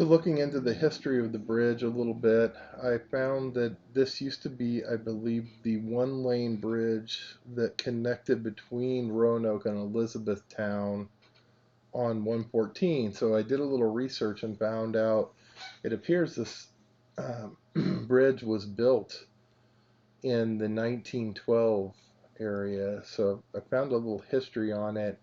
So looking into the history of the bridge a little bit, I found that this used to be, I believe, the one-lane bridge that connected between Roanoke and Elizabethtown on 114. So I did a little research and found out it appears this bridge was built in the 1912 area. So I found a little history on it,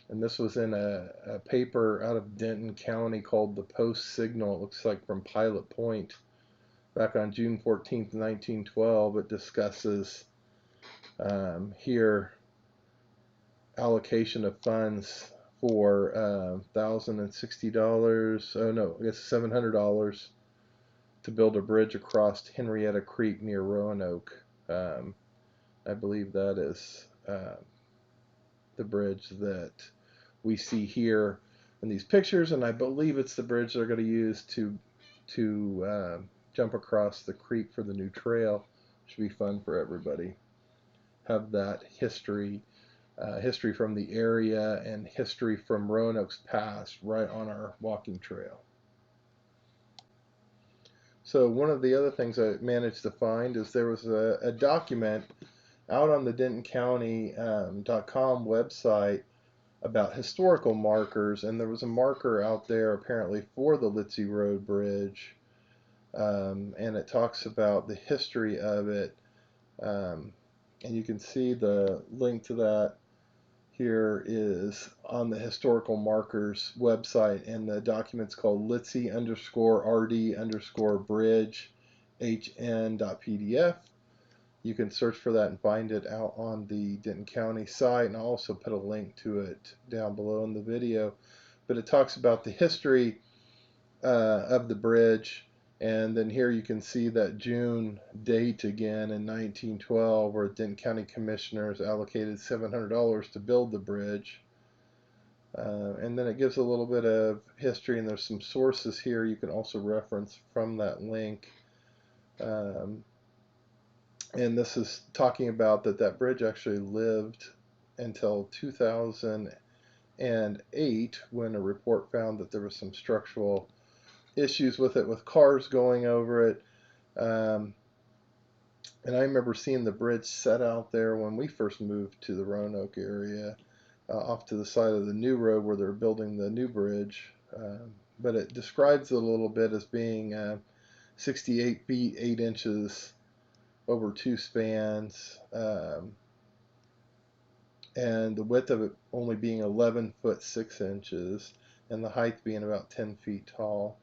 and this was in a paper out of Denton County called the Post Signal. It looks like from Pilot Point back on June 14th, 1912. It discusses here allocation of funds for $1,060. Oh no, I guess $700 to build a bridge across Henrietta Creek near Roanoke. I believe that is the bridge that we see here in these pictures, and I believe it's the bridge they're going to use to jump across the creek for the new trail. Should be fun for everybody. Have that history from the area and history from Roanoke's past right on our walking trail. So one of the other things I managed to find is there was a document out on the DentonCounty.com website about historical markers, and there was a marker out there apparently for the Litzy Road Bridge, and it talks about the history of it, and you can see the link to that here is on the historical markers website, and the document's called Litzy_RD_bridge hn.pdf. You can search for that and find it out on the Denton County site, and I'll also put a link to it down below in the video. But it talks about the history of the bridge, and then here you can see that June date again in 1912, where Denton County Commissioners allocated $700 to build the bridge. And then it gives a little bit of history, and there's some sources here you can also reference from that link. And this is talking about that bridge actually lived until 2008, when a report found that there was some structural issues with it, with cars going over it. And I remember seeing the bridge set out there when we first moved to the Roanoke area, off to the side of the new road where they're building the new bridge. But it describes it a little bit as being 68 feet 8 inches over 2 spans, and the width of it only being 11 foot 6 inches, and the height being about 10 feet tall.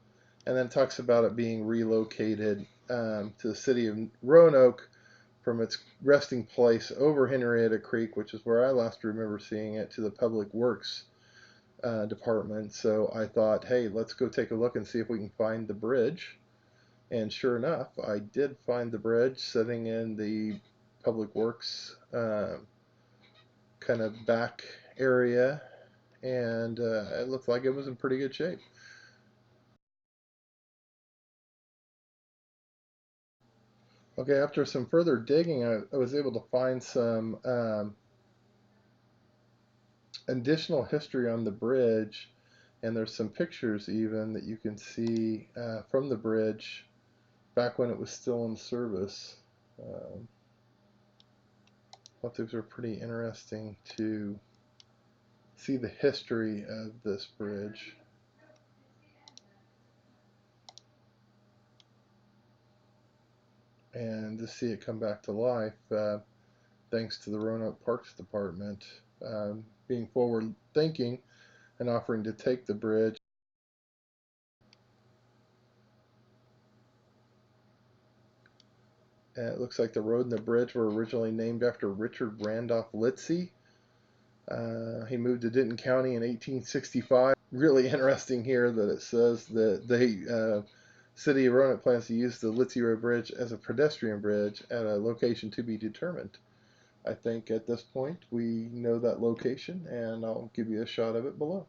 And then it talks about it being relocated to the city of Roanoke from its resting place over Henrietta Creek, which is where I last remember seeing it, to the Public Works department. So I thought, hey, let's go take a look and see if we can find the bridge. And sure enough, I did find the bridge sitting in the Public Works kind of back area, and it looked like it was in pretty good shape. Okay, after some further digging, I was able to find some additional history on the bridge, and there's some pictures even that you can see from the bridge back when it was still in service. I thought these were pretty interesting to see the history of this bridge. And to see it come back to life, thanks to the Roanoke Parks Department being forward thinking and offering to take the bridge. And it looks like the road and the bridge were originally named after Richard Randolph Litzy. He moved to Denton County in 1865. Really interesting here that it says that the city of Roanoke plans to use the Litzy Road Bridge as a pedestrian bridge at a location to be determined. I think at this point we know that location, and I'll give you a shot of it below.